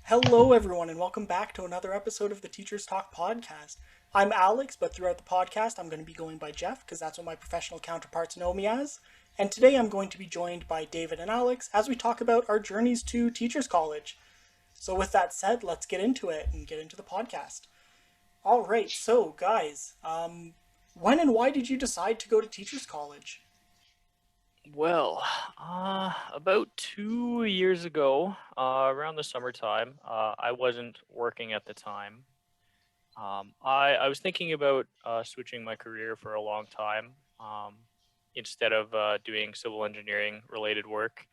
Hello, everyone, and welcome back to another episode of the Teachers Talk podcast. I'm Alex, but throughout the podcast, I'm going to be going by Jeff because that's what my professional counterparts know me as. And today, I'm going to be joined by David and Alex as we talk about our journeys to Teachers College. So, with that said, let's get into it and get into the podcast. All right, so guys, when and why did you decide to go to Teachers College? Well, about 2 years ago, around the summertime, I wasn't working at the time. I was thinking about switching my career for a long time, instead of doing civil engineering related work,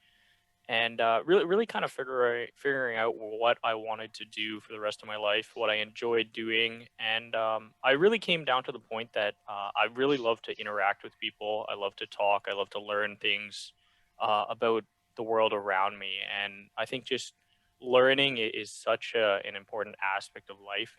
and really kind of figuring out what I wanted to do for the rest of my life, what I enjoyed doing, and I really came down to the point that I really love to interact with people. I love to talk. I love to learn things about the world around me, and I think just learning is such an important aspect of life,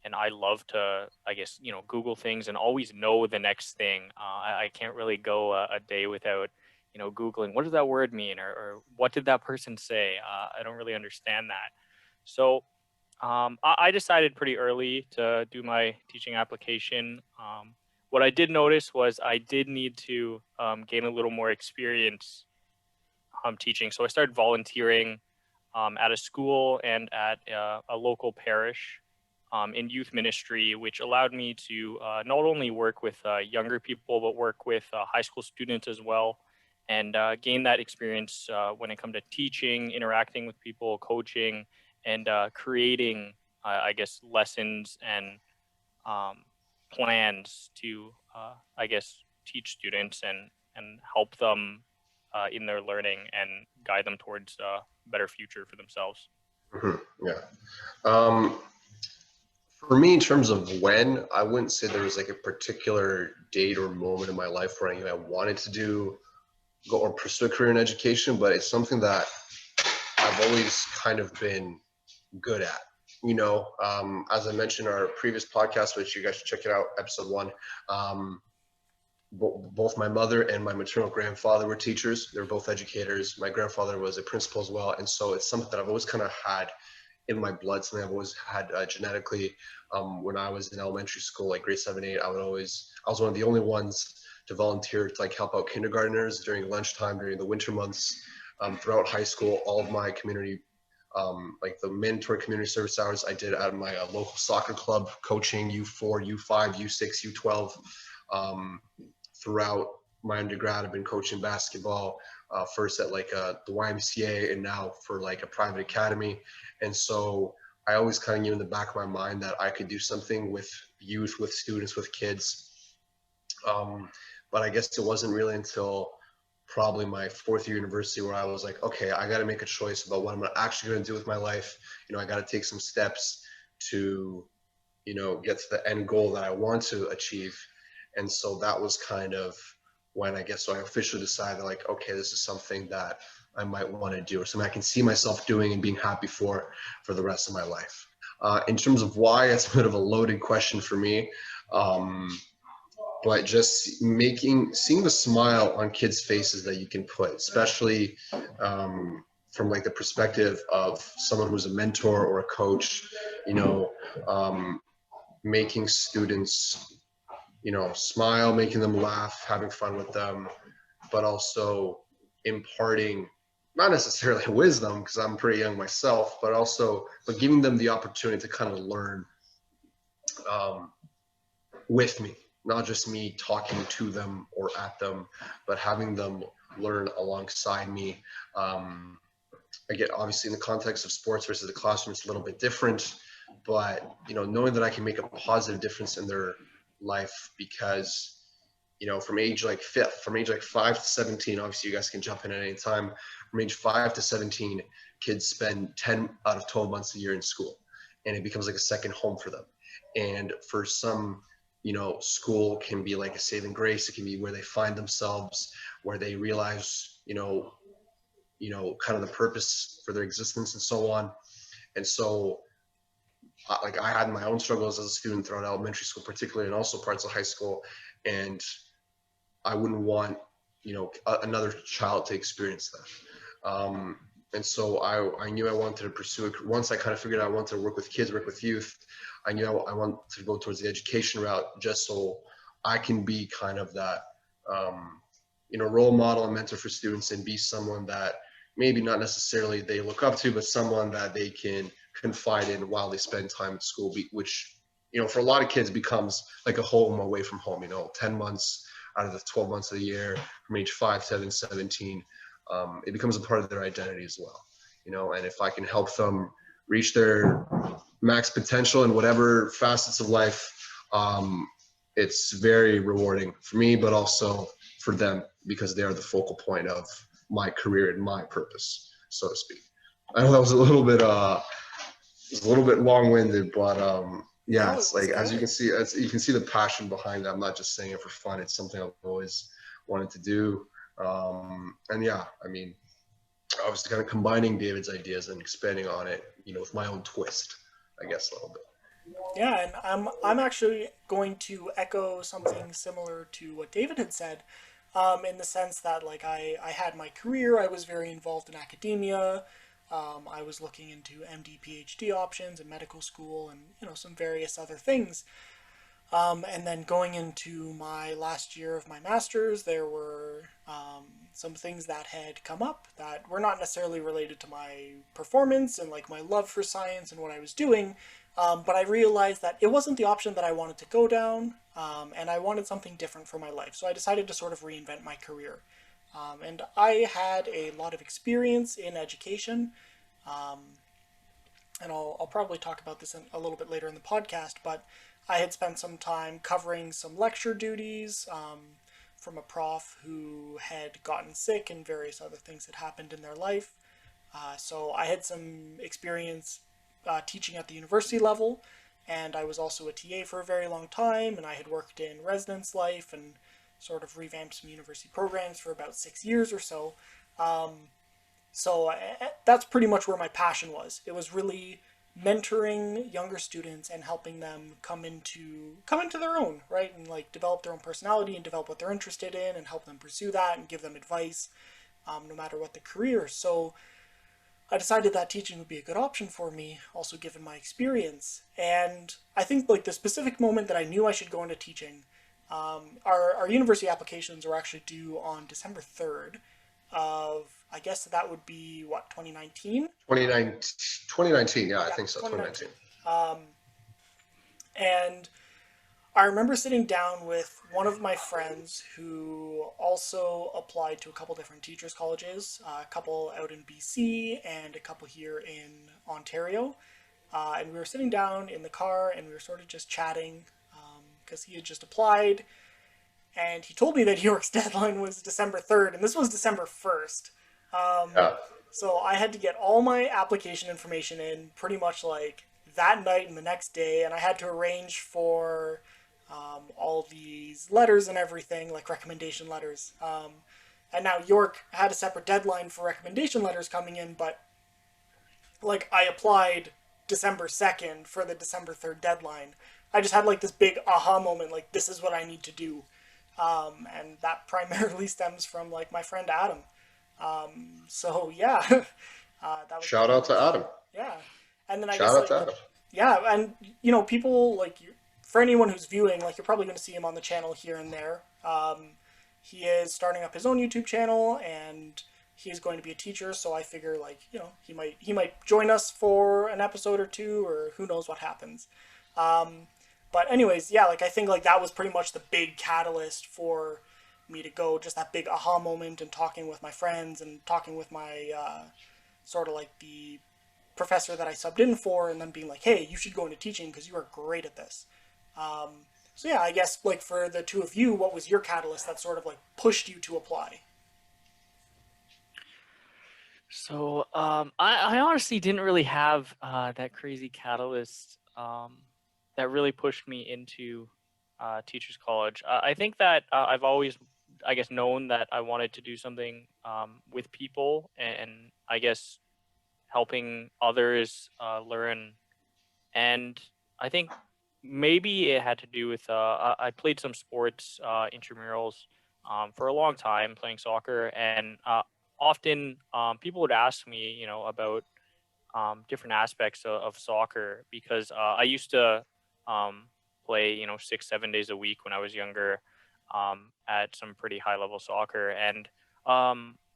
and I love to, I guess, Google things and always know the next thing. I can't really go a day without, Googling what does that word mean, or what did that person say. I don't really understand that. So I decided pretty early to do my teaching application. What I did notice was I did need to gain a little more experience teaching. So I started volunteering at a school and at a local parish in youth ministry, which allowed me to not only work with younger people, but work with high school students as well, and gain that experience when it comes to teaching, interacting with people, coaching, and creating, I guess, lessons and um, plans to, I guess, teach students and help them in their learning and guide them towards a better future for themselves. Yeah. Um, for me, in terms of when, I wouldn't say there was like a particular date or moment in my life where I wanted to go or pursue a career in education, but it's something that I've always kind of been good at. As I mentioned in our previous podcast, which you guys should check it out, episode 1. Um, Both my mother and my maternal grandfather were teachers. They were both educators. My grandfather was a principal as well, and so it's something that I've always kind of had in my blood, something I've always had genetically. When I was in elementary school, like grade 7, 8, I was one of the only ones to volunteer to like help out kindergartners during lunchtime, during the winter months. Throughout high school, all of my community, like the mandatory community service hours, I did at my local soccer club, coaching U4, U5, U6, U12. Um, Throughout my undergrad, I've been coaching basketball, first at like the YMCA and now for like a private academy. And so I always kind of knew in the back of my mind that I could do something with youth, with students, with kids. But I guess it wasn't really until probably my fourth year university where I was like, okay, I got to make a choice about what I'm actually going to do with my life. I got to take some steps to, get to the end goal that I want to achieve. And so that was kind of when I guess so I officially decided like, okay, this is something that I might want to do or something I can see myself doing and being happy for the rest of my life. In terms of why, it's a bit of a loaded question for me. Um, but just seeing the smile on kids' faces that you can put, especially from like the perspective of someone who's a mentor or a coach, you know, um, making students, smile, making them laugh, having fun with them, but also imparting not necessarily wisdom because I'm pretty young myself, but giving them the opportunity to kind of learn um, with me, not just me talking to them or at them, but having them learn alongside me. Um, Again, obviously in the context of sports versus the classroom, it's a little bit different, but knowing that I can make a positive difference in their life because from age like 5 to 17, obviously you guys can jump in at any time. From age 5 to 17, kids spend 10 out of 12 months a year in school, and it becomes like a second home for them. And for some, school can be like a saving grace. It can be where they find themselves, where they realize, kind of the purpose for their existence and so on. And so, like I had my own struggles as a student throughout elementary school, particularly, and also parts of high school. And I wouldn't want, another child to experience that. And so I knew I wanted to pursue it. Once I kind of figured out I wanted to work with kids, work with youth, I knew I wanted to go towards the education route just so I can be kind of that, role model and mentor for students and be someone that maybe not necessarily they look up to, but someone that they can confide in while they spend time at school, which, for a lot of kids becomes like a home away from home, 10 months out of the 12 months of the year from age 5, 7, 17. It becomes a part of their identity as well, and if I can help them reach their max potential in whatever facets of life, it's very rewarding for me, but also for them because they are the focal point of my career and my purpose, so to speak. I know that was a little bit long-winded, but yeah, No, it's it was like good. as you can see the passion behind it. I'm not just saying it for fun. It's something I've always wanted to do. And yeah, I mean, I was kind of combining David's ideas and expanding on it, with my own twist, I guess, a little bit. Yeah, and I'm actually going to echo something similar to what David had said, in the sense that like I had my career, I was very involved in academia. I was looking into MD, PhD options in medical school, and some various other things. And then going into my last year of my master's, there were some things that had come up that were not necessarily related to my performance and like my love for science and what I was doing. But I realized that it wasn't the option that I wanted to go down, and I wanted something different for my life. So I decided to sort of reinvent my career. And I had a lot of experience in education, um, and I'll probably talk about this a little bit later in the podcast, but I had spent some time covering some lecture duties from a prof who had gotten sick and various other things had happened in their life. So I had some experience teaching at the university level, and I was also a TA for a very long time, and I had worked in residence life and sort of revamped some university programs for about 6 years or so. Um, so that's pretty much where my passion was. It was really mentoring younger students and helping them come into their own, right? And like develop their own personality and develop what they're interested in and help them pursue that and give them advice, no matter what the career. So I decided that teaching would be a good option for me, also given my experience. And I think like the specific moment that I knew I should go into teaching, our university applications were actually due on December 3rd of, I guess that would be what, 2019? 2019, yeah, I Yeah, think so, 2019. 2019. And I remember sitting down with one of my friends who also applied to a couple different teachers' colleges, a couple out in BC and a couple here in Ontario. And we were sitting down in the car and we were sort of just chatting because he had just applied. And he told me that York's deadline was December 3rd, and this was December 1st. Um, Yeah. so I had to get all my application information in pretty much like that night and the next day, and I had to arrange for all these letters and everything, like recommendation letters. And now York had a separate deadline for recommendation letters coming in, but like I applied December 2nd for the December 3rd deadline. I just had like this big aha moment, like this is what I need to do. And that primarily stems from like my friend Adam. So yeah, that was Shout pretty out to much, Adam. yeah. And then I Shout guess out to like, Adam. yeah, and people like for anyone who's viewing, like you're probably going to see him on the channel here and there. He is starting up his own YouTube channel, and he is going to be a teacher. So I figure like he might join us for an episode or two, or who knows what happens. Um, but anyways, yeah, like I think like that was pretty much the big catalyst for me to go, just that big aha moment and talking with my friends and talking with my sort of like the professor that I subbed in for, and then being like, hey, you should go into teaching because you are great at this. So yeah, I guess like for the two of you, what was your catalyst that sort of like pushed you to apply? So I honestly didn't really have that crazy catalyst that really pushed me into teachers college. I think that I've always, I guess, known that I wanted to do something with people, and I guess helping others learn. And I think maybe it had to do with I played some sports intramurals for a long time, playing soccer, and often people would ask me, about different aspects of soccer because I used to um, play, 6, 7 days a week when I was younger at some pretty high level soccer, and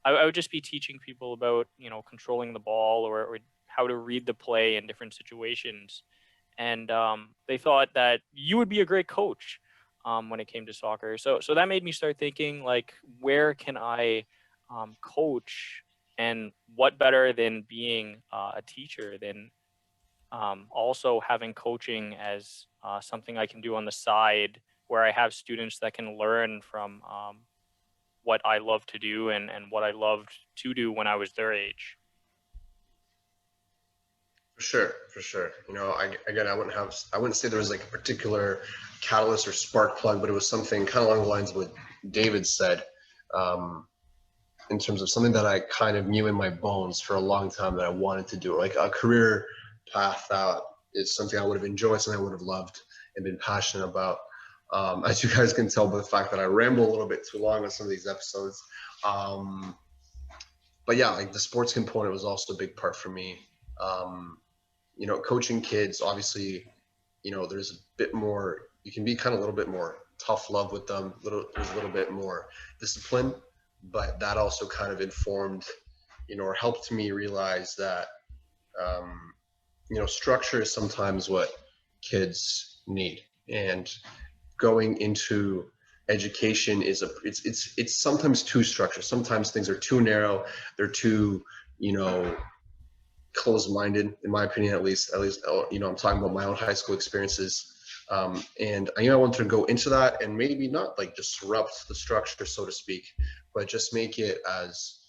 I would just be teaching people about, controlling the ball or how to read the play in different situations, and they thought that you would be a great coach when it came to soccer. So that made me start thinking like, where can I coach, and what better than being a teacher than also having coaching as something I can do on the side, where I have students that can learn from what I love to do and what I loved to do when I was their age. For sure, for sure. Again, I wouldn't say there was like a particular catalyst or spark plug, but it was something kind of along the lines of what David said, um, in terms of something that I kind of knew in my bones for a long time that I wanted to do, like a career path that is something I would have enjoyed, something I would have loved and been passionate about. As you guys can tell by the fact that I ramble a little bit too long on some of these episodes. But yeah, like the sports component was also a big part for me. Um, Coaching kids, obviously, there's a bit more, you can be kind of a little bit more tough love with them, there's a little bit more discipline, but that also kind of informed, or helped me realize that, um, structure is sometimes what kids need. And going into education it's sometimes too structured. Sometimes things are too narrow. They're too, you know, closed-minded, in my opinion, at least, I'm talking about my own high school experiences. And I wanted to go into that and maybe not like disrupt the structure, so to speak, but just make it as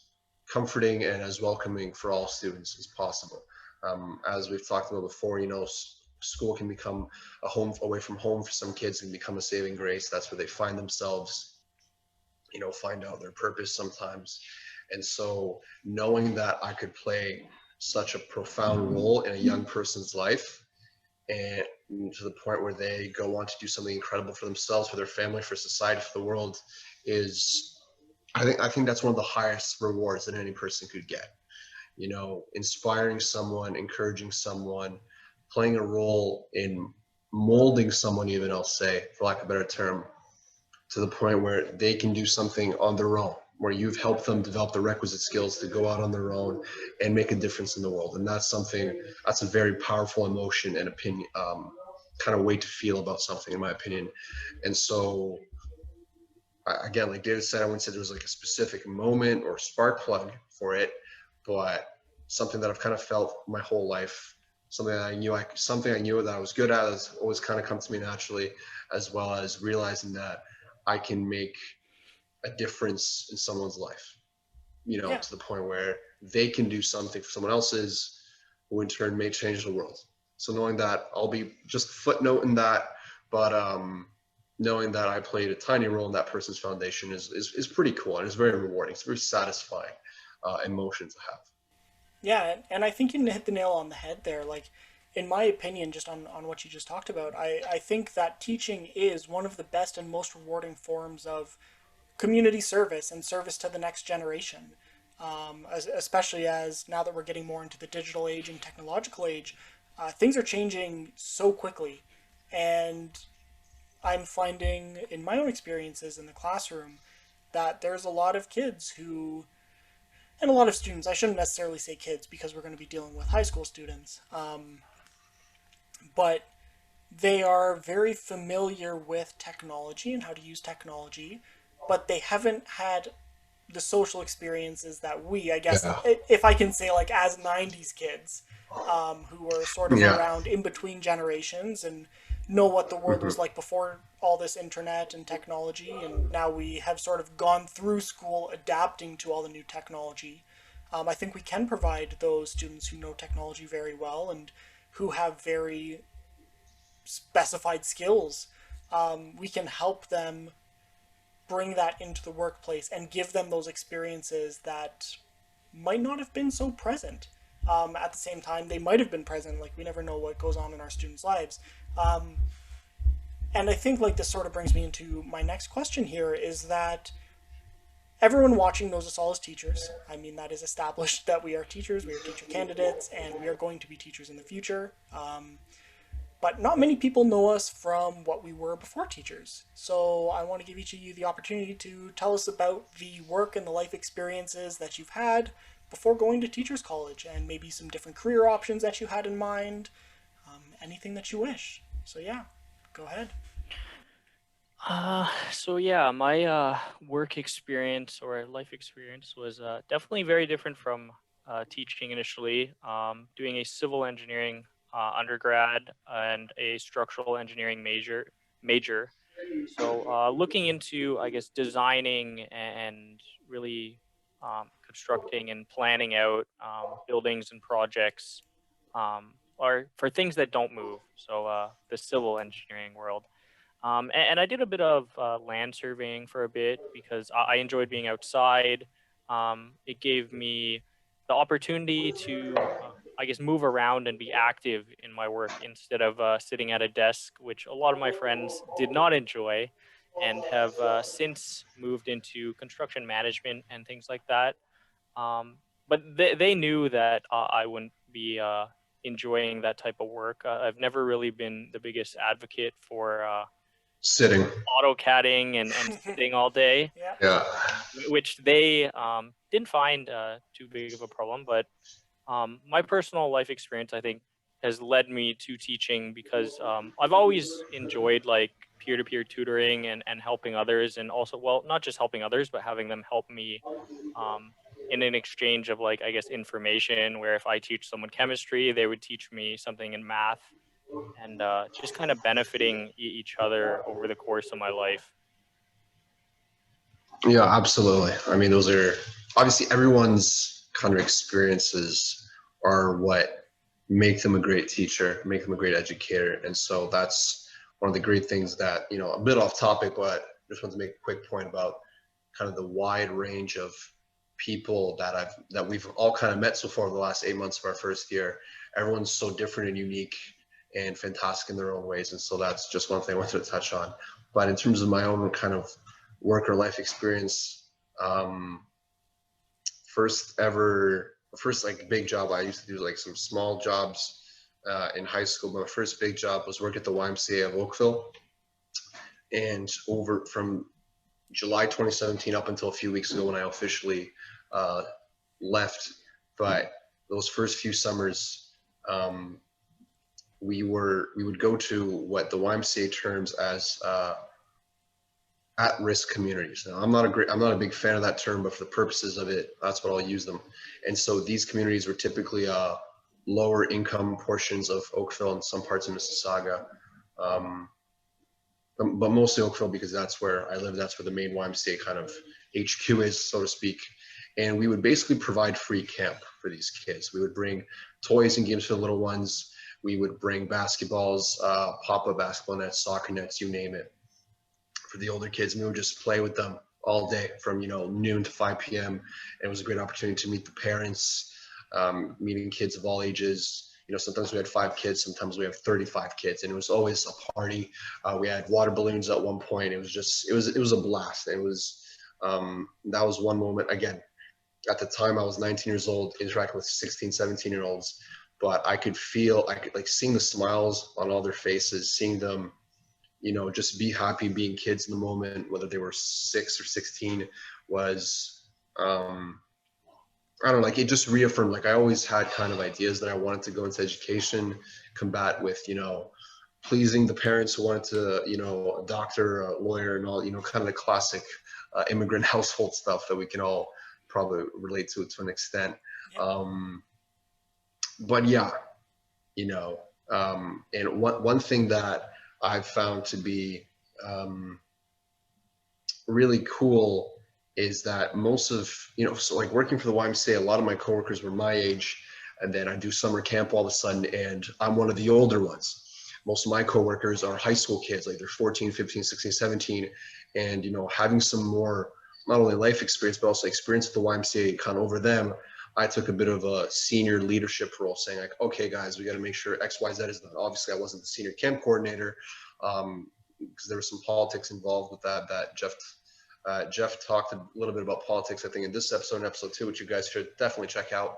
comforting and as welcoming for all students as possible. As we've talked about before, school can become a home away from home for some kids, and become a saving grace. That's where they find themselves, find out their purpose sometimes. And so knowing that I could play such a profound role in a young person's life, and to the point where they go on to do something incredible for themselves, for their family, for society, for the world, is I think that's one of the highest rewards that any person could get. Inspiring someone, encouraging someone, playing a role in molding someone, even, I'll say, for lack of a better term, to the point where they can do something on their own, where you've helped them develop the requisite skills to go out on their own and make a difference in the world. And that's a very powerful emotion and opinion, kind of way to feel about something, in my opinion. And so, again, like David said, I wouldn't say there was like a specific moment or spark plug for it, but something that I've kind of felt my whole life, something I knew that I was good at, has always kind of come to me naturally, as well as realizing that I can make a difference in someone's life, Yeah. to the point where they can do something for someone else's, who in turn may change the world. So knowing that, I'll be just a footnote in that, but knowing that I played a tiny role in that person's foundation is pretty cool, and it's very rewarding. It's a very satisfying emotion to have. Yeah, and I think you hit the nail on the head there. Like, in my opinion, just on what you just talked about, I think that teaching is one of the best and most rewarding forms of community service and service to the next generation. Especially as now that we're getting more into the digital age and technological age, things are changing so quickly. And I'm finding in my own experiences in the classroom that there's a lot of kids who, and a lot of students, I shouldn't necessarily say kids because we're going to be dealing with high school students, but they are very familiar with technology and how to use technology, but they haven't had the social experiences that we, I guess, Yeah. if I can say, like, as 90s kids, who were sort of Yeah. around in between generations and know what the world Hmm. was like before all this internet and technology, and now we have sort of gone through school adapting to all the new technology. I think we can provide those students who know technology very well and who have very specified skills. We can help them bring that into the workplace and give them those experiences that might not have been so present. At the same time, they might have been present. Like, we never know what goes on in our students' lives. Um, and I think, like, this sort of brings me into my next question here, is that everyone watching knows us all as teachers. I mean, that is established that we are teachers, we are teacher candidates, and we are going to be teachers in the future. But not many people know us from what we were before teachers. So I want to give each of you the opportunity to tell us about the work and the life experiences that you've had before going to teachers college, and maybe some different career options that you had in mind, anything that you wish. So yeah, go ahead. So yeah, my work experience or life experience was definitely very different from teaching initially. Doing a civil engineering undergrad and a structural engineering major. So looking into, I guess, designing and really constructing and planning out buildings and projects, or for things that don't move. So the civil engineering world. And I did a bit of land surveying for a bit because I enjoyed being outside. It gave me the opportunity to, I guess, move around and be active in my work instead of sitting at a desk, which a lot of my friends did not enjoy and have since moved into construction management and things like that. But they knew that I wouldn't be enjoying that type of work. I've never really been the biggest advocate for Sitting. AutoCADing and sitting all day, Yeah. Yeah. which they didn't find too big of a problem. But my personal life experience, I think, has led me to teaching because I've always enjoyed like peer-to-peer tutoring and helping others, and also, well, not just helping others, but having them help me um, in an exchange of like, I guess, information, where if I teach someone chemistry, they would teach me something in math, and just kind of benefiting each other over the course of my life. Yeah, absolutely. I mean, those are obviously everyone's kind of experiences are what make them a great teacher, make them a great educator. And so that's one of the great things that, a bit off topic, but just want to make a quick point about kind of the wide range of people that we've all kind of met so far the last 8 months of our first year. Everyone's so different and unique and fantastic in their own ways. And so that's just one thing I wanted to touch on. But in terms of my own kind of work or life experience, first like big job, I used to do like some small jobs in high school. My first big job was work at the YMCA of Oakville. And over from July 2017 up until a few weeks ago when I officially left. But those first few summers, we would go to what the YMCA terms as at-risk communities. Now, I'm not a big fan of that term, but for the purposes of it, that's what I'll use them. And so these communities were typically lower income portions of Oakville and some parts of Mississauga. But mostly Oakville because that's where I live. That's where the main YMCA kind of HQ is, so to speak. And we would basically provide free camp for these kids. We would bring toys and games for the little ones. We would bring basketballs, pop-up basketball nets, soccer nets, you name it, for the older kids. And we would just play with them all day from noon to 5 p.m. And it was a great opportunity to meet the parents, meeting kids of all ages. Sometimes we had 5 kids, sometimes we have 35 kids, and it was always a party. We had water balloons at one point. It was a blast. It was, that was one moment. Again, at the time I was 19 years old, interacting with 16, 17-year-olds, but I could like seeing the smiles on all their faces, seeing them, just be happy being kids in the moment, whether they were 6 or 16, was, I don't know, like it just reaffirmed, like I always had kind of ideas that I wanted to go into education, combat with, pleasing the parents who wanted to, a doctor, a lawyer, and all, kind of the classic immigrant household stuff that we can all probably relate to an extent. Yeah. But yeah, and one thing that I've found to be really cool is that most of, so like working for the YMCA, a lot of my coworkers were my age, and then I do summer camp all of a sudden, and I'm one of the older ones. Most of my coworkers are high school kids, like they're 14, 15, 16, 17, and, having some more, not only life experience, but also experience with the YMCA kind of over them, I took a bit of a senior leadership role, saying like, okay, guys, we got to make sure X, Y, Z is done. Obviously, I wasn't the senior camp coordinator, because there was some politics involved with that Jeff Jeff talked a little bit about politics, I think, in this episode and episode 2, which you guys should definitely check out.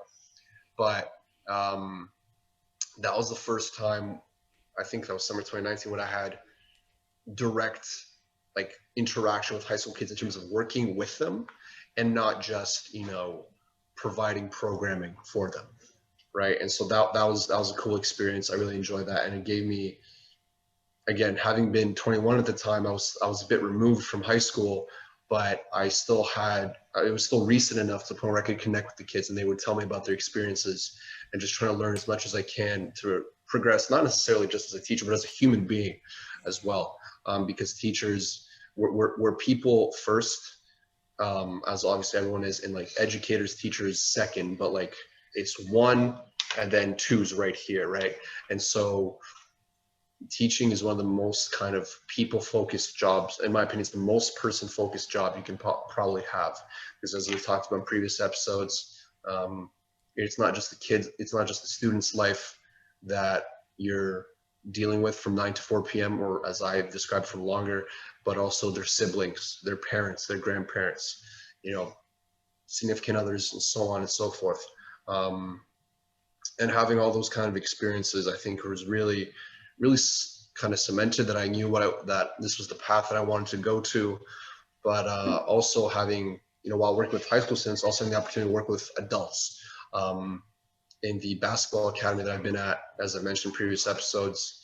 But that was the first time, I think that was summer 2019, when I had direct like interaction with high school kids in terms of working with them and not just, providing programming for them. Right. And so that was a cool experience. I really enjoyed that. And it gave me, again, having been 21 at the time, I was a bit removed from high school, but it was still recent enough to the point where I could connect with the kids and they would tell me about their experiences, and just trying to learn as much as I can to progress, not necessarily just as a teacher, but as a human being as well. Because teachers, we're people first, as obviously everyone is, and like educators, teachers second, but like it's one and then two's right here, right? And so teaching is one of the most kind of people-focused jobs. In my opinion, it's the most person-focused job you can probably have, because as we've talked about in previous episodes, it's not just the kids, it's not just the student's life that you're dealing with from 9 to 4 p.m. or as I've described for longer, but also their siblings, their parents, their grandparents, significant others, and so on and so forth. And having all those kind of experiences, I think, was really kind of cemented that I knew that this was the path that I wanted to go to. But also having, while working with high school students, also having the opportunity to work with adults. In the basketball academy that I've been at, as I mentioned in previous episodes,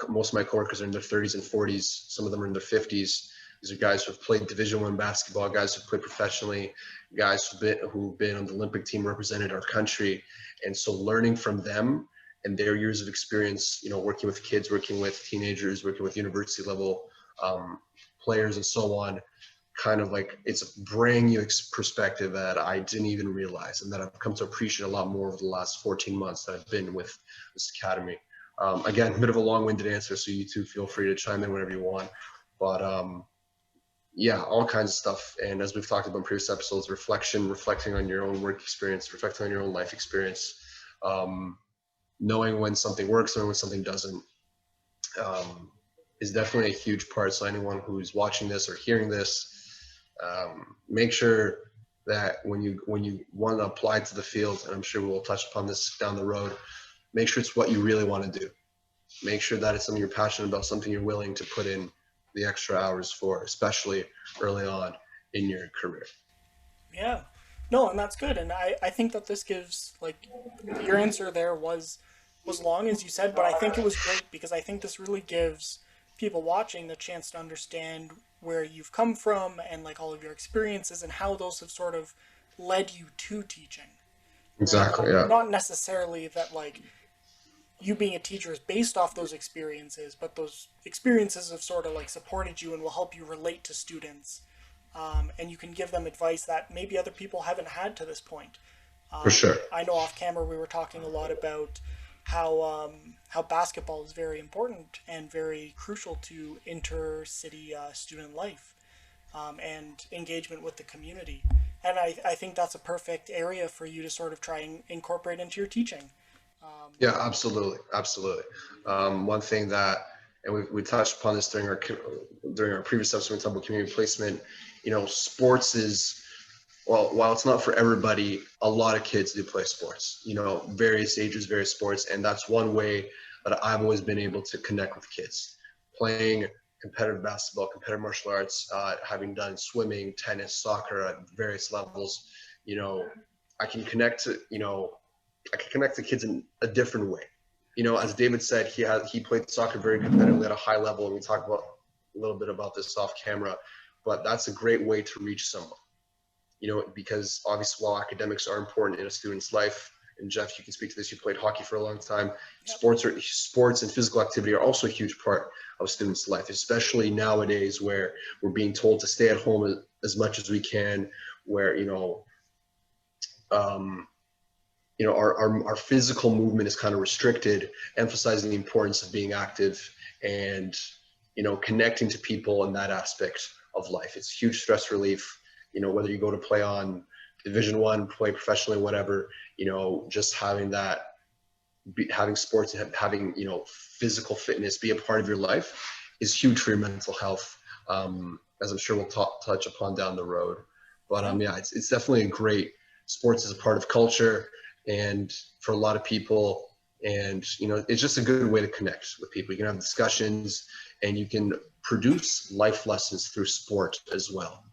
most of my coworkers are in their 30s and 40s. Some of them are in their 50s. These are guys who have played Division I basketball, guys who've played professionally, guys who've been on the Olympic team, represented our country. And so learning from them and their years of experience, working with kids, working with teenagers, working with university level players and so on, kind of like it's a brand new perspective that I didn't even realize, and that I've come to appreciate a lot more over the last 14 months that I've been with this academy. Again, a bit of a long-winded answer, so you two feel free to chime in whenever you want. But yeah, all kinds of stuff. And as we've talked about in previous episodes, reflecting on your own work experience, reflecting on your own life experience, knowing when something works, knowing when something doesn't, is definitely a huge part. So anyone who's watching this or hearing this, make sure that when you want to apply to the field, and I'm sure we'll touch upon this down the road, make sure it's what you really want to do. Make sure that it's something you're passionate about, something you're willing to put in the extra hours for, especially early on in your career. Yeah. No, and that's good. And I think that this gives, like, your answer there was long, as you said, but I think it was great because I think this really gives people watching the chance to understand where you've come from and like all of your experiences and how those have sort of led you to teaching. Exactly. Yeah. Not necessarily that like you being a teacher is based off those experiences, but those experiences have sort of like supported you and will help you relate to students. And you can give them advice that maybe other people haven't had to this point. For sure. I know off camera we were talking a lot about how basketball is very important and very crucial to intercity student life and engagement with the community. And I think that's a perfect area for you to sort of try and incorporate into your teaching. Yeah, absolutely. One thing that, and we touched upon this during our previous episode, we talked about community placement. Sports is, well, while it's not for everybody, a lot of kids do play sports, various ages, various sports. And that's one way that I've always been able to connect with kids. Playing competitive basketball, competitive martial arts, having done swimming, tennis, soccer at various levels, I can connect to kids in a different way. As David said, he played soccer very competitively at a high level, and we talked about a little bit about this off camera, but that's a great way to reach someone. Because obviously while academics are important in a student's life, and Jeff, you can speak to this, you played hockey for a long time, sports and physical activity are also a huge part of students' life, especially nowadays where we're being told to stay at home as much as we can, where, our physical movement is kind of restricted, emphasizing the importance of being active and, connecting to people in that aspect of life. It's huge stress relief. Whether you go to play on Division I, play professionally, whatever, just having having sports and having, physical fitness be a part of your life is huge for your mental health. as I'm sure we'll touch upon down the road. But Yeah. yeah, it's definitely a great, sports is a part of culture, and for a lot of people, and it's just a good way to connect with people. You can have discussions, and you can produce life lessons through sport as well,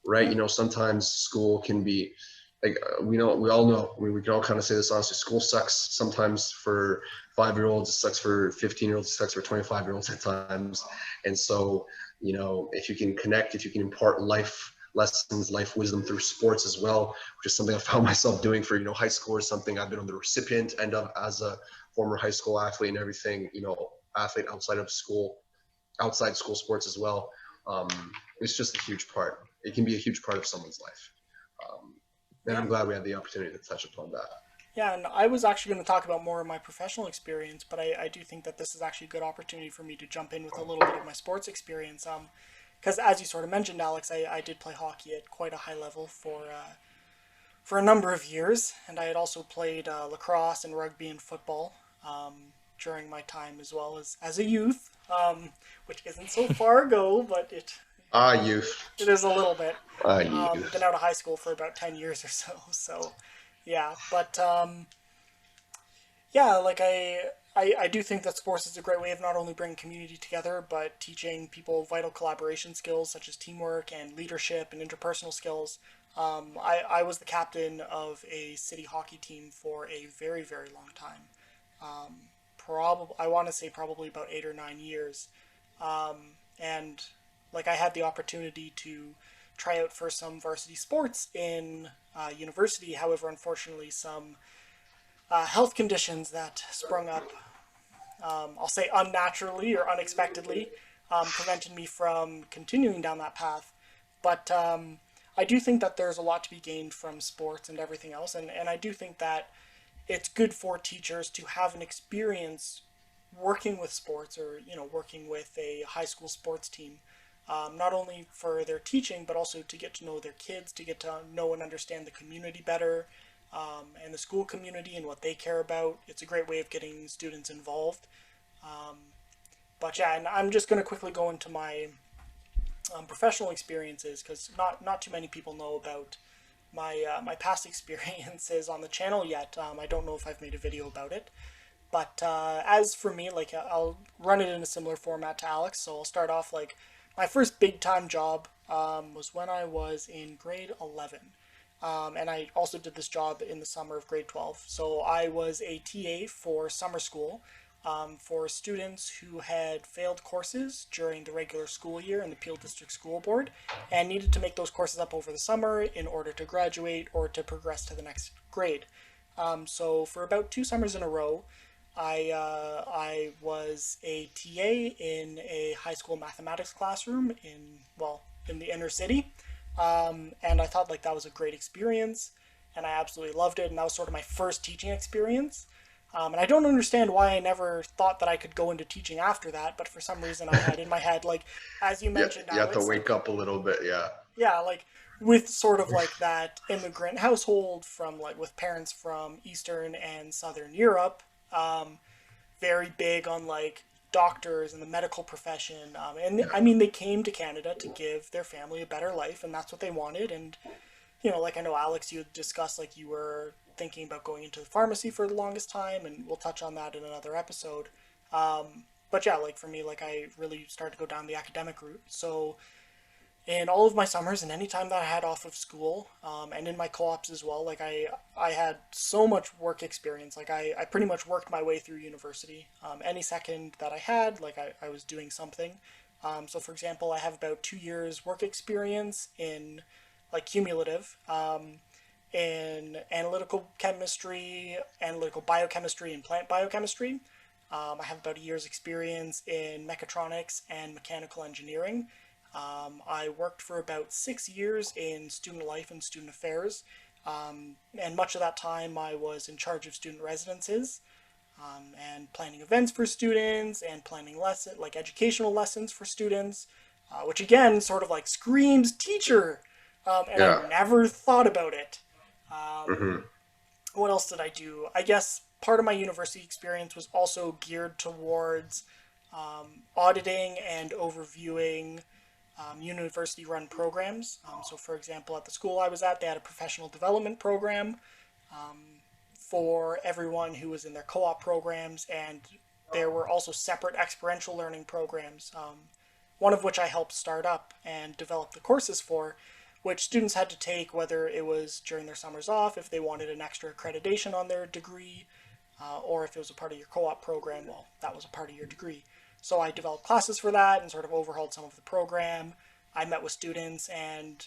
right? Yeah. Sometimes school can be like, we all know, I mean, we can all kind of say this honestly, school sucks sometimes for 5-year-olds, it sucks for 15-year-olds, it sucks for 25-year-olds at times. And so, if you can connect, if you can impart life lessons, life wisdom through sports as well, which is something I found myself doing for, high school, is something I've been on the recipient end of as a former high school athlete and everything, athlete outside school sports as well. Um, it's just a huge part. It can be a huge part of someone's life. And Yeah. I'm glad we had the opportunity to touch upon that. Yeah, and I was actually going to talk about more of my professional experience, but I do think that this is actually a good opportunity for me to jump in with a little bit of my sports experience. Because as you sort of mentioned, Alex, I did play hockey at quite a high level for a number of years, and I had also played lacrosse and rugby and football during my time as well as a youth, which isn't so far ago, but Youth. it is a little bit. Been Youth. out of high school for about 10 years or so, so yeah, but yeah, like I do think that sports is a great way of not only bringing community together, but teaching people vital collaboration skills such as teamwork and leadership and interpersonal skills. I was the captain of a city hockey team for a very, very long time. Probably, I want to say probably about 8 or 9 years. And like I had the opportunity to try out for some varsity sports in university. However, unfortunately, some health conditions that sprung up, I'll say unnaturally or unexpectedly, prevented me from continuing down that path. But I do think that there's a lot to be gained from sports and everything else. And I do think that it's good for teachers to have an experience working with sports or, working with a high school sports team. Not only for their teaching, but also to get to know their kids, to get to know and understand the community better, and the school community and what they care about. It's a great way of getting students involved. Um, but yeah, and I'm just going to quickly go into my professional experiences because not too many people know about my past experiences on the channel yet. I don't know if I've made a video about it. But as for me, like I'll run it in a similar format to Alex. So I'll start off like my first big time job was when I was in grade 11. And I also did this job in the summer of grade 12. So I was a TA for summer school for students who had failed courses during the regular school year in the Peel District School Board and needed to make those courses up over the summer in order to graduate or to progress to the next grade. So for about 2 summers in a row, I was a TA in a high school mathematics classroom in the inner city. And I thought like that was a great experience, and I absolutely loved it. And that was sort of my first teaching experience. And I don't understand why I never thought that I could go into teaching after that, but for some reason I had in my head, like as you Yeah, mentioned, you have to Alex, wake like up a little bit. Yeah. yeah, like with sort of like that immigrant household from like with parents from Eastern and Southern Europe, um, very big on like doctors and the medical profession. And I Yeah. mean, they came to Canada to give their family a better life, and that's what they wanted. And like I know Alex, you had discussed like you were thinking about going into the pharmacy for the longest time, and we'll touch on that in another episode. But yeah, like for me, like I really started to go down the academic route. So in all of my summers and any time that I had off of school, and in my co-ops as well, like I had so much work experience. Like I pretty much worked my way through university. Any second that I had, like I was doing something. So for example, I have about 2 years work experience in like cumulative in analytical chemistry, analytical biochemistry, and plant biochemistry. I have about a year's experience in mechatronics and mechanical engineering. I worked for about 6 years in student life and student affairs, and much of that time I was in charge of student residences and planning events for students and planning like educational lessons for students, which again sort of like screams teacher, and I Yeah. never thought about it. Um, Hmm. what else did I do? I guess part of my university experience was also geared towards auditing and overviewing university-run programs. So, for example, at the school I was at, they had a professional development program for everyone who was in their co-op programs, and there were also separate experiential learning programs, one of which I helped start up and develop the courses for, which students had to take whether it was during their summers off, if they wanted an extra accreditation on their degree, or if it was a part of your co-op program, well, that was a part of your degree. So I developed classes for that and sort of overhauled some of the program. I met with students and,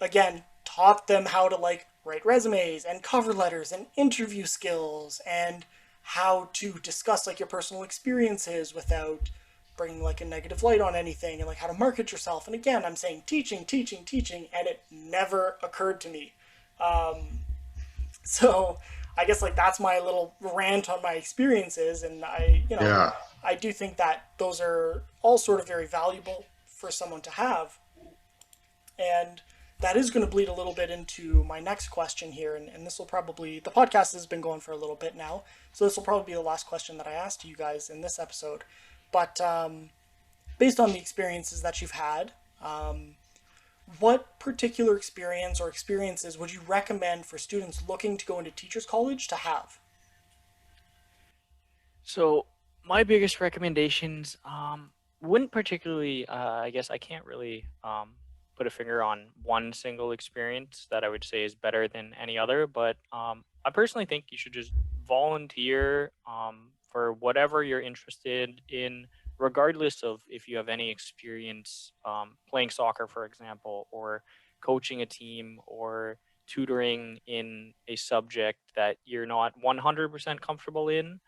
again, taught them how to like write resumes and cover letters and interview skills and how to discuss like your personal experiences without bringing like a negative light on anything, and like how to market yourself. And again, I'm saying teaching, teaching, teaching, and it never occurred to me. So I guess like that's my little rant on my experiences, and Yeah. I do think that those are all sort of very valuable for someone to have. And that is going to bleed a little bit into my next question here. And this will probably, the podcast has been going for a little bit now. So this will probably be the last question that I ask to you guys in this episode. But based on the experiences that you've had, what particular experience or experiences would you recommend for students looking to go into teachers college to have? So my biggest recommendations wouldn't particularly. I guess I can't really put a finger on one single experience that I would say is better than any other. But I personally think you should just volunteer for whatever you're interested in, regardless of if you have any experience playing soccer, for example, or coaching a team, or tutoring in a subject that you're not 100% comfortable in,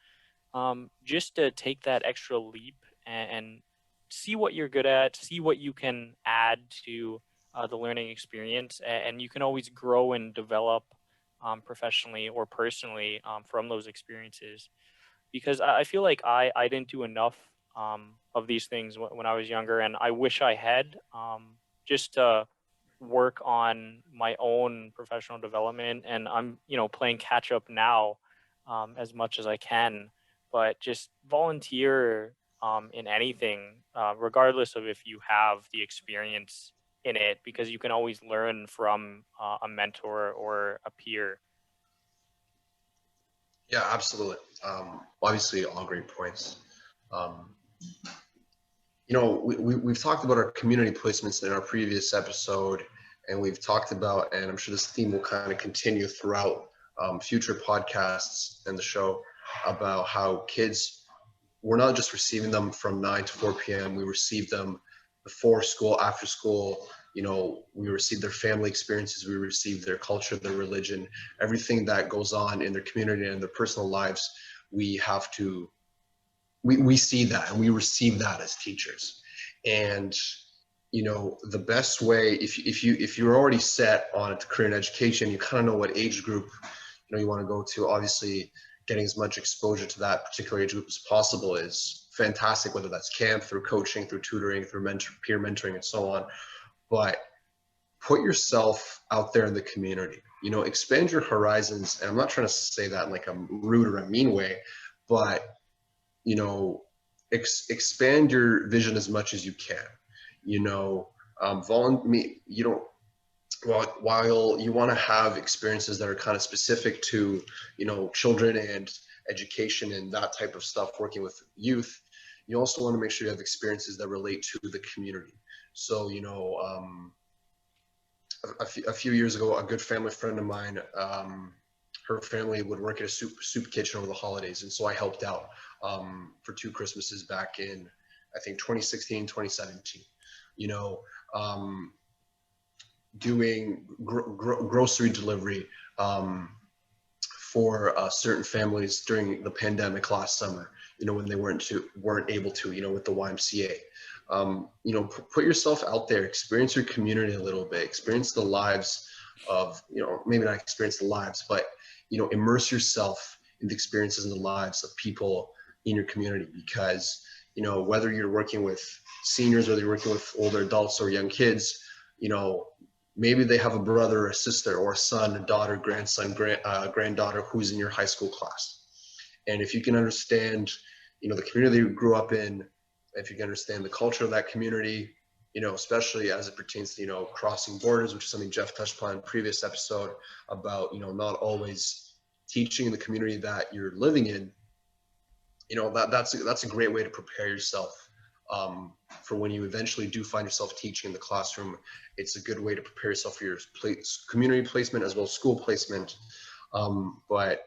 just to take that extra leap and see what you're good at, see what you can add to the learning experience, and you can always grow and develop professionally or personally from those experiences. Because I feel like I didn't do enough of these things when I was younger, and I wish I had, just to work on my own professional development. And I'm, playing catch up now as much as I can, but just volunteer in anything, regardless of if you have the experience in it, because you can always learn from a mentor or a peer. Yeah, absolutely. Obviously, all great points. Um, we've talked about our community placements in our previous episode, and we've talked about, and I'm sure this theme will kind of continue throughout future podcasts and the show, about how kids, we're not just receiving them from 9 to 4 p.m. We receive them before school, after school. We receive their family experiences, we receive their culture, their religion, everything that goes on in their community and their personal lives. We see that and we receive that as teachers. And the best way, if you're already set on a career in education, you kind of know what age group you want to go to. Obviously, getting as much exposure to that particular age group as possible is fantastic, whether that's camp, through coaching, through tutoring, through peer mentoring, and so on. But put yourself out there in the community, expand your horizons. And I'm not trying to say that in like a rude or a mean way, but expand your vision as much as you can. While you want to have experiences that are kind of specific to children and education and that type of stuff, working with youth, you also want to make sure you have experiences that relate to the community. So a few years ago, a good family friend of mine, her family would work at a soup kitchen over the holidays, and so I helped out for 2 Christmases back in, I think, 2016, 2017. Doing grocery delivery for certain families during the pandemic last summer, when they weren't able to, with the YMCA. Put yourself out there, experience your community a little bit, experience the lives of, maybe not experience the lives, but, immerse yourself in the experiences and the lives of people in your community. Because, whether you're working with seniors, whether you're working with older adults or young kids, maybe they have a brother or a sister or a son, a daughter, grandson, granddaughter who's in your high school class. And if you can understand, the community you grew up in, if you can understand the culture of that community, especially as it pertains to, crossing borders, which is something Jeff touched upon in a previous episode about, not always teaching in the community that you're living in. That's a great way to prepare yourself for when you eventually do find yourself teaching in the classroom. It's a good way to prepare yourself for your community placement as well as school placement. But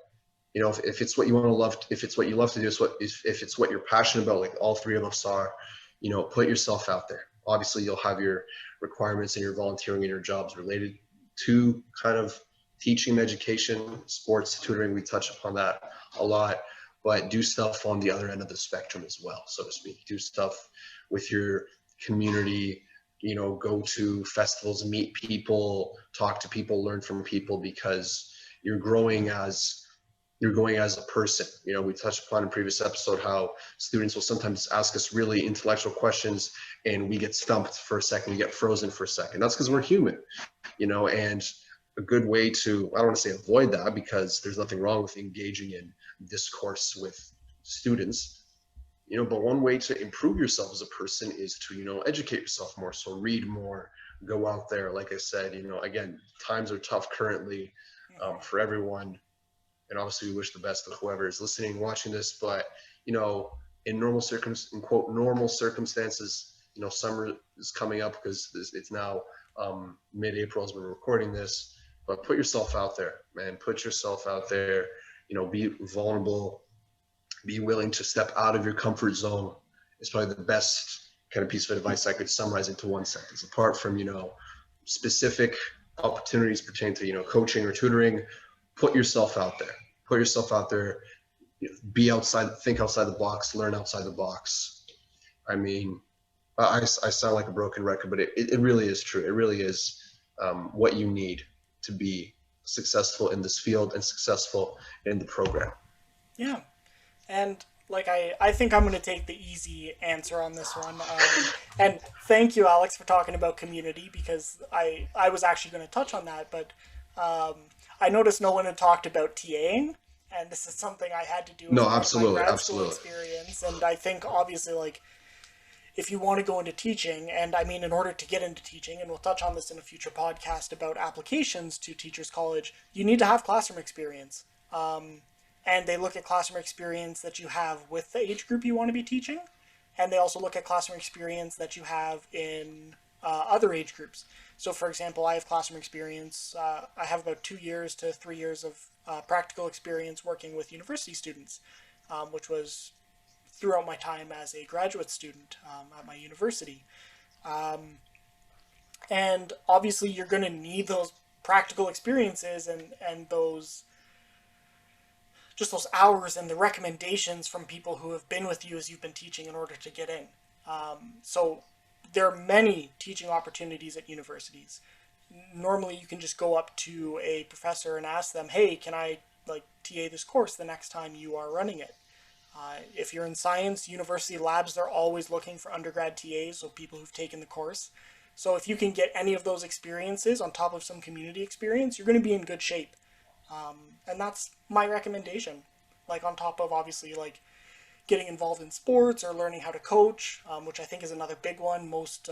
if it's what you want to love, if it's what you love to do, if it's what you're passionate about, like all three of us are, put yourself out there. Obviously, you'll have your requirements and your volunteering and your jobs related to kind of teaching, education, sports, tutoring. We touch upon that a lot, but do stuff on the other end of the spectrum as well, so to speak. Do stuff with your community, go to festivals, meet people, talk to people, learn from people, because you're growing as a person. We touched upon in a previous episode how students will sometimes ask us really intellectual questions and we get stumped for a second, we get frozen for a second. That's because we're human, and a good way to, I don't want to say avoid that, because there's nothing wrong with engaging in discourse with students, but one way to improve yourself as a person is to, educate yourself more. So read more, go out there. Like I said, again, times are tough currently for everyone. And obviously we wish the best of whoever is listening, watching this, but, in normal circumstances, summer is coming up because it's now mid-April as we're recording this, but put yourself out there, man. Put yourself out there, be vulnerable, be willing to step out of your comfort zone. It's probably the best kind of piece of advice I could summarize into one sentence. Apart from, specific opportunities pertaining to, coaching or tutoring, put yourself out there. Put yourself out there. Be outside. Think outside the box. Learn outside the box. I mean, I sound like a broken record, but it really is true. It really is what you need to be successful in this field and successful in the program. Yeah, and I think I'm going to take the easy answer on this one. And thank you, Alex, for talking about community, because I was actually going to touch on that, but I noticed no one had talked about TAing, and this is something I had to do as part of my grad school experience. And I think obviously, if you want to go into teaching, and I mean, in order to get into teaching, and we'll touch on this in a future podcast about applications to Teachers College, you need to have classroom experience. And they look at classroom experience that you have with the age group you want to be teaching, and they also look at classroom experience that you have in other age groups. So for example, I have classroom experience, I have about 2 years to 3 years of practical experience working with university students, which was throughout my time as a graduate student at my university. And obviously you're going to need those practical experiences and those hours and the recommendations from people who have been with you as you've been teaching in order to get in. So there are many teaching opportunities at universities. Normally you can just go up to a professor and ask them, hey, can I TA this course the next time you are running it? If you're in science, university labs, they're always looking for undergrad TAs, so people who've taken the course. So if you can get any of those experiences on top of some community experience, you're going to be in good shape. And that's my recommendation. On top of obviously getting involved in sports or learning how to coach, which I think is another big one. Most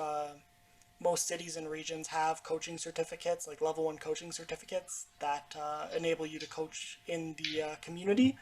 cities and regions have coaching certificates, level 1 coaching certificates that enable you to coach in the community,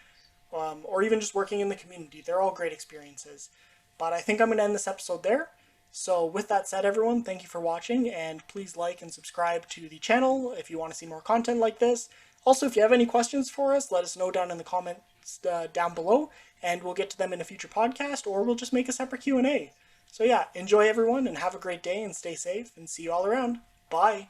or even just working in the community. They're all great experiences. But I think I'm going to end this episode there. So with that said, everyone, thank you for watching, and please like and subscribe to the channel if you want to see more content like this. Also, if you have any questions for us, let us know down in the comments down below, and we'll get to them in a future podcast, or we'll just make a separate Q&A. So yeah, enjoy everyone, and have a great day, and stay safe, and see you all around. Bye!